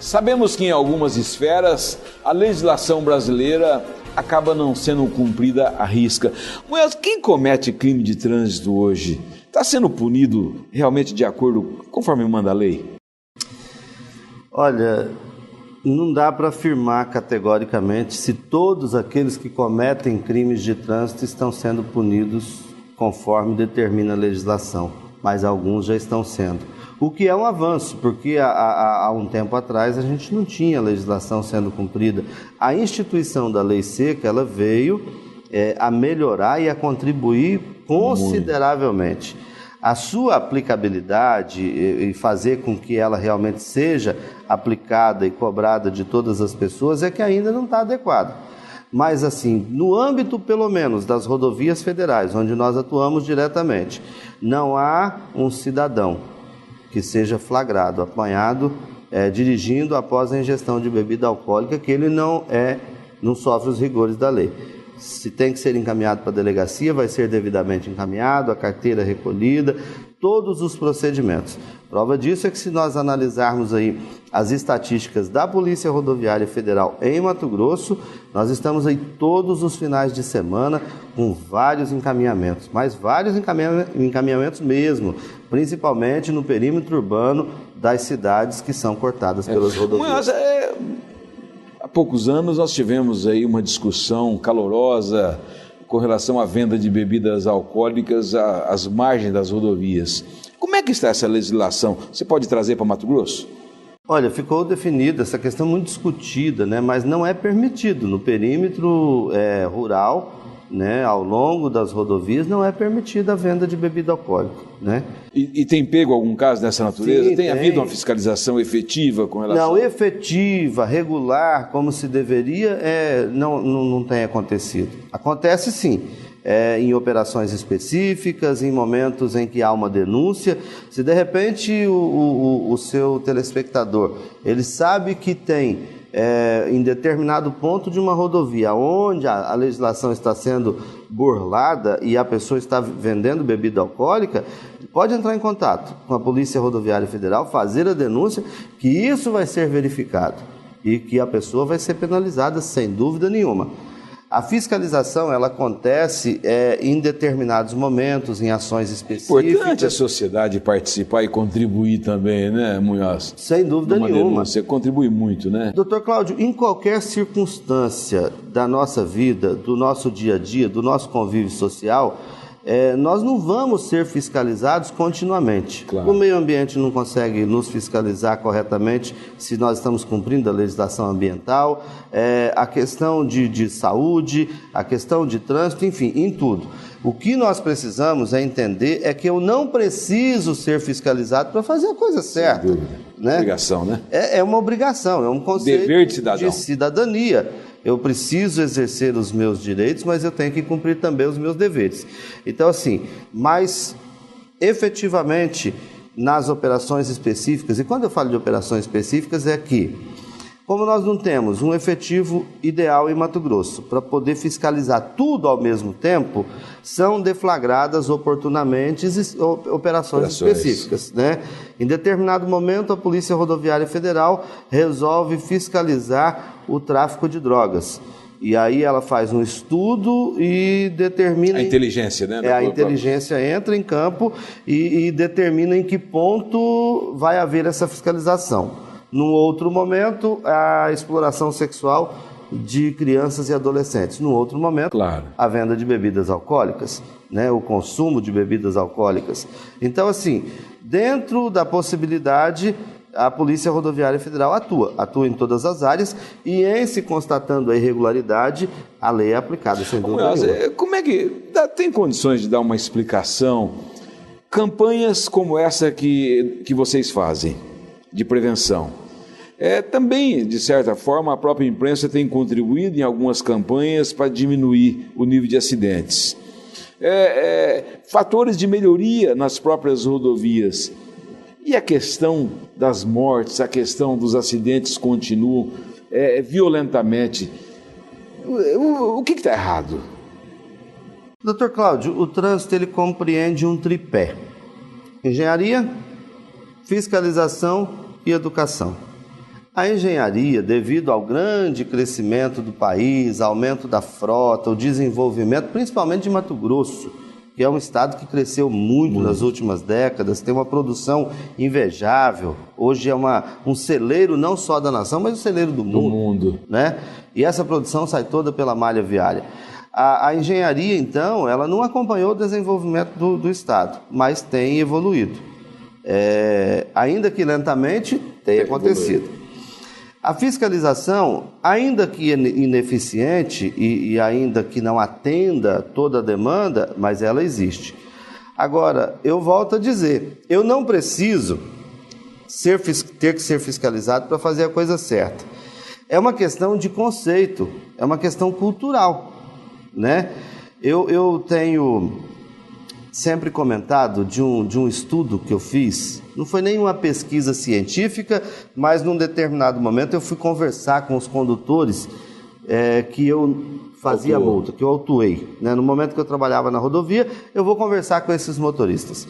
Sabemos que em algumas esferas a legislação brasileira acaba não sendo cumprida à risca. Mas quem comete crime de trânsito hoje está sendo punido realmente de acordo conforme manda a lei? Olha, não dá para afirmar categoricamente se todos aqueles que cometem crimes de trânsito estão sendo punidos conforme determina a legislação, mas alguns já estão sendo. O que é um avanço, porque há um tempo atrás a gente não tinha legislação sendo cumprida. A instituição da lei seca, ela veio a melhorar e a contribuir consideravelmente. A sua aplicabilidade e fazer com que ela realmente seja aplicada e cobrada de todas as pessoas é que ainda não está adequada. Mas assim, no âmbito pelo menos das rodovias federais, onde nós atuamos diretamente, não há um cidadão que seja flagrado, apanhado, dirigindo após a ingestão de bebida alcoólica, que ele não sofre os rigores da lei. Se tem que ser encaminhado para a delegacia, vai ser devidamente encaminhado, a carteira recolhida, todos os procedimentos. Prova disso é que se nós analisarmos aí as estatísticas da Polícia Rodoviária Federal em Mato Grosso, nós estamos aí todos os finais de semana com vários encaminhamentos, mas vários encaminhamentos mesmo, principalmente no perímetro urbano das cidades que são cortadas pelas rodovias. Há poucos anos nós tivemos aí uma discussão calorosa com relação à venda de bebidas alcoólicas às margens das rodovias. Como é que está essa legislação? Você pode trazer para Mato Grosso? Olha, ficou definida essa questão muito discutida, né? Mas não é permitido no perímetro rural, né? Ao longo das rodovias não é permitida a venda de bebida alcoólica, né? E tem pego algum caso dessa natureza? Sim, tem havido uma fiscalização efetiva com relação? Não, efetiva, regular, como se deveria, não tem acontecido. Acontece sim. Em operações específicas, em momentos em que há uma denúncia. Se de repente o seu telespectador ele sabe que tem em determinado ponto de uma rodovia onde a legislação está sendo burlada e a pessoa está vendendo bebida alcoólica, pode entrar em contato com a Polícia Rodoviária Federal, fazer a denúncia, que isso vai ser verificado e que a pessoa vai ser penalizada sem dúvida nenhuma. A fiscalização ela acontece em determinados momentos, em ações específicas. Importante a sociedade participar e contribuir também, né, Munhoz? Sem dúvida nenhuma. Você contribui muito, né? Doutor Cláudio, em qualquer circunstância da nossa vida, do nosso dia a dia, do nosso convívio social, nós não vamos ser fiscalizados continuamente. Claro. O meio ambiente não consegue nos fiscalizar corretamente se nós estamos cumprindo a legislação ambiental, a questão de saúde, a questão de trânsito, enfim, em tudo. O que nós precisamos entender é que eu não preciso ser fiscalizado para fazer a coisa certa. Sem dúvida. Né? Obrigação, né? É uma obrigação, é um conceito dever de cidadão. De cidadania. Eu preciso exercer os meus direitos, mas eu tenho que cumprir também os meus deveres. Então, assim, mas efetivamente nas operações específicas, e quando eu falo de operações específicas é que, como nós não temos um efetivo ideal em Mato Grosso para poder fiscalizar tudo ao mesmo tempo, são deflagradas oportunamente operações específicas, né? Em determinado momento, a Polícia Rodoviária Federal resolve fiscalizar o tráfico de drogas. E aí ela faz um estudo e determina... A inteligência, né? A inteligência entra em campo e determina em que ponto vai haver essa fiscalização. Num outro momento, a exploração sexual de crianças e adolescentes. Num outro momento, claro, a venda de bebidas alcoólicas, né? O consumo de bebidas alcoólicas. Então, assim, dentro da possibilidade, a Polícia Rodoviária Federal atua em todas as áreas e, em se constatando a irregularidade, a lei é aplicada, sem dúvida nenhuma. Como é que tem condições de dar uma explicação? Campanhas como essa que vocês fazem, de prevenção. Também, de certa forma, a própria imprensa tem contribuído em algumas campanhas para diminuir o nível de acidentes. Fatores de melhoria nas próprias rodovias. E a questão das mortes, a questão dos acidentes continuam violentamente. O que está errado? Doutor Cláudio, o trânsito ele compreende um tripé. engenharia, fiscalização e educação. A engenharia, devido ao grande crescimento do país, aumento da frota, o desenvolvimento, principalmente de Mato Grosso, que é um estado que cresceu muito nas últimas décadas, tem uma produção invejável. Hoje é um celeiro não só da nação, mas um celeiro do mundo. Né? E essa produção sai toda pela malha viária. A engenharia, então, ela não acompanhou o desenvolvimento do estado, mas tem evoluído. Ainda que lentamente, tem acontecido. A fiscalização, ainda que ineficiente e ainda que não atenda toda a demanda, mas ela existe. Agora, eu volto a dizer, eu não preciso ter que ser fiscalizado para fazer a coisa certa. É uma questão de conceito, é uma questão cultural, né? Eu tenho sempre comentado de um estudo que eu fiz. Não foi nenhuma pesquisa científica, mas num determinado momento eu fui conversar com os condutores que eu fazia multa, que eu autuei. Né? No momento que eu trabalhava na rodovia, eu vou conversar com esses motoristas.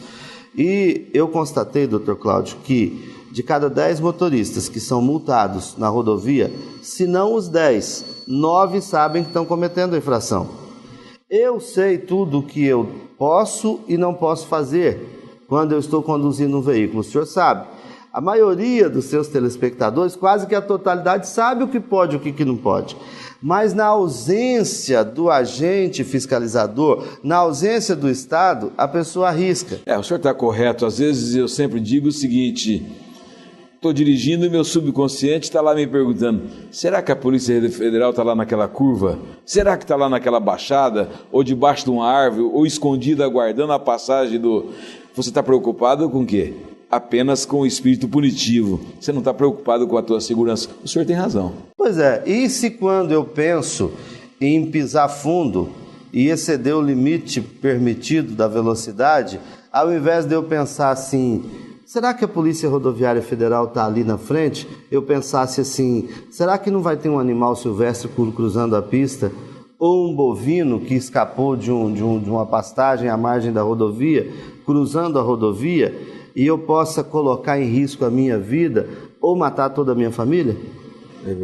E eu constatei, Dr. Cláudio, que de cada 10 motoristas que são multados na rodovia, se não os 10, 9 sabem que estão cometendo a infração. Eu sei tudo o que eu posso e não posso fazer quando eu estou conduzindo um veículo. O senhor sabe, a maioria dos seus telespectadores, quase que a totalidade, sabe o que pode e o que não pode. Mas na ausência do agente fiscalizador, na ausência do Estado, a pessoa arrisca. O senhor está correto. Às vezes eu sempre digo o seguinte: estou dirigindo e meu subconsciente está lá me perguntando, será que a Polícia Federal está lá naquela curva? Será que está lá naquela baixada? Ou debaixo de uma árvore? Ou escondido aguardando a passagem do... Você está preocupado com o quê? Apenas com o espírito punitivo. Você não está preocupado com a tua segurança. O senhor tem razão. Pois é, e se quando eu penso em pisar fundo e exceder o limite permitido da velocidade, ao invés de eu pensar assim, será que a Polícia Rodoviária Federal está ali na frente? Eu pensasse assim, será que não vai ter um animal silvestre cruzando a pista? Ou um bovino que escapou de uma pastagem à margem da rodovia, cruzando a rodovia, e eu possa colocar em risco a minha vida ou matar toda a minha família?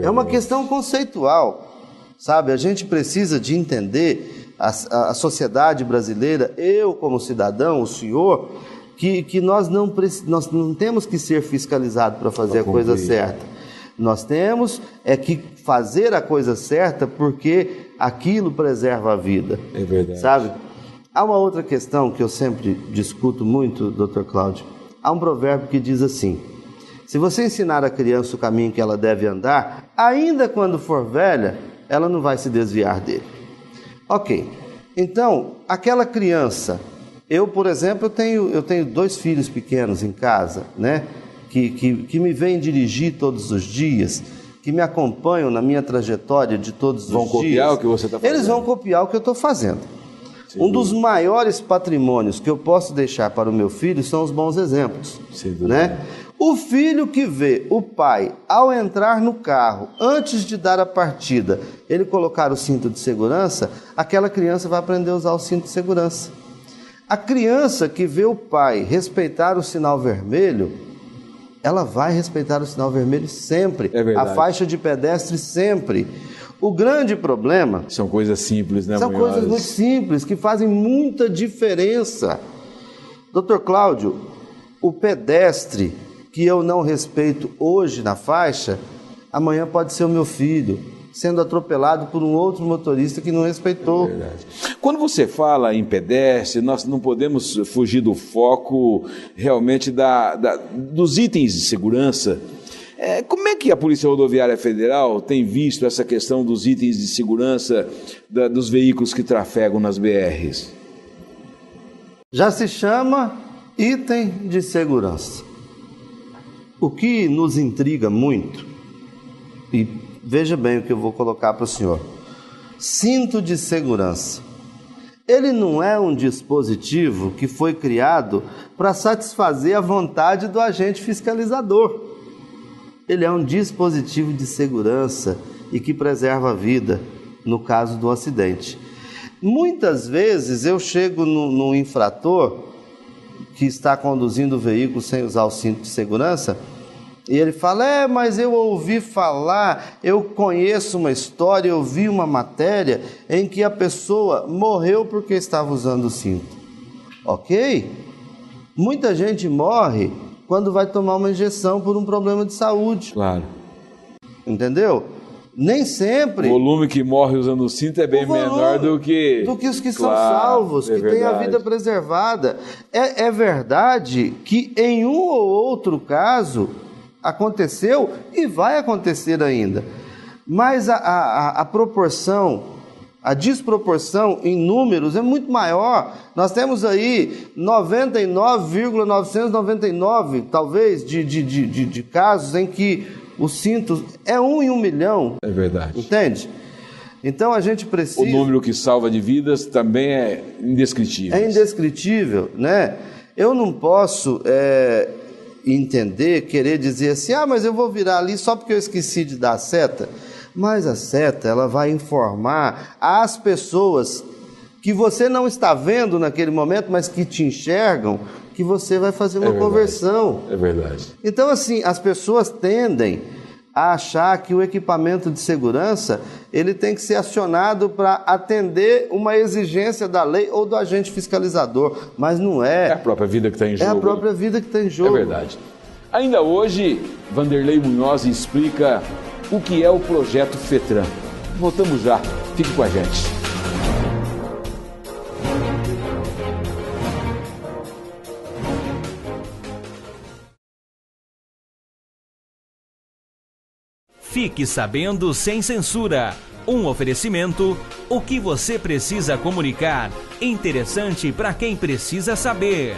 É uma questão conceitual, sabe? A gente precisa de entender, a sociedade brasileira, eu como cidadão, o senhor, que nós não temos que ser fiscalizados para fazer a coisa certa. Nós temos que fazer a coisa certa porque aquilo preserva a vida. É verdade. Sabe? Há uma outra questão que eu sempre discuto muito, Dr. Cláudio. Há um provérbio que diz assim: se você ensinar a criança o caminho que ela deve andar, ainda quando for velha, ela não vai se desviar dele. Ok. Então, aquela criança... Eu, por exemplo, eu tenho 2 filhos pequenos em casa, né? Que me vêm dirigir todos os dias, que me acompanham na minha trajetória de todos os dias. Vão copiar o que você está fazendo? Eles vão copiar o que eu estou fazendo. Um dos maiores patrimônios que eu posso deixar para o meu filho são os bons exemplos. Né? O filho que vê o pai, ao entrar no carro, antes de dar a partida, ele colocar o cinto de segurança, aquela criança vai aprender a usar o cinto de segurança. A criança que vê o pai respeitar o sinal vermelho, ela vai respeitar o sinal vermelho sempre. É verdade. A faixa de pedestre sempre. O grande problema... São coisas simples, né, São coisas muito simples, que fazem muita diferença. Dr. Cláudio, o pedestre que eu não respeito hoje na faixa, amanhã pode ser o meu filho, sendo atropelado por um outro motorista que não respeitou. É verdade. Quando você fala em pedestre, nós não podemos fugir do foco realmente dos itens de segurança. Como é que a Polícia Rodoviária Federal tem visto essa questão dos itens de segurança dos veículos que trafegam nas BRs? Já se chama item de segurança. O que nos intriga muito, e veja bem o que eu vou colocar para o senhor: cinto de segurança. Ele não é um dispositivo que foi criado para satisfazer a vontade do agente fiscalizador. Ele é um dispositivo de segurança e que preserva a vida no caso do acidente. Muitas vezes eu chego no infrator que está conduzindo o veículo sem usar o cinto de segurança, e ele fala, mas eu ouvi falar, eu conheço uma história, eu vi uma matéria em que a pessoa morreu porque estava usando o cinto. Ok? Muita gente morre quando vai tomar uma injeção por um problema de saúde. Claro. Entendeu? Nem sempre... O volume que morre usando o cinto é bem menor do que os que são salvos, que têm a vida preservada. É verdade que em um ou outro caso aconteceu e vai acontecer ainda. Mas a proporção, a desproporção em números é muito maior. Nós temos aí 99,999, talvez, de casos em que o cinto é 1 em 1 milhão. É verdade. Entende? Então a gente precisa... O número que salva de vidas também é indescritível. É indescritível, né? Eu não posso entender, querer dizer assim, mas eu vou virar ali só porque eu esqueci de dar a seta. Mas a seta, ela vai informar às pessoas que você não está vendo naquele momento, mas que te enxergam, que você vai fazer uma conversão. É verdade. Então, assim, as pessoas tendem a achar que o equipamento de segurança ele tem que ser acionado para atender uma exigência da lei ou do agente fiscalizador, mas não é. É a própria vida que está em jogo. É a própria vida que está em jogo. É verdade. Ainda hoje, Vanderlei Munhoz explica o que é o projeto FETRAN. Voltamos já. Fique com a gente. Fique sabendo sem censura. Um oferecimento, o que você precisa comunicar. Interessante para quem precisa saber.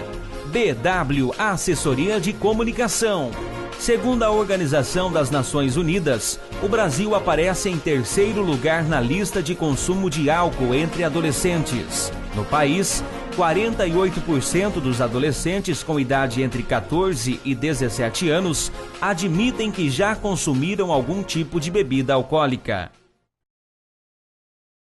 BW Assessoria de Comunicação. Segundo a Organização das Nações Unidas, o Brasil aparece em 3º lugar na lista de consumo de álcool entre adolescentes. No país, 48% dos adolescentes com idade entre 14 e 17 anos admitem que já consumiram algum tipo de bebida alcoólica.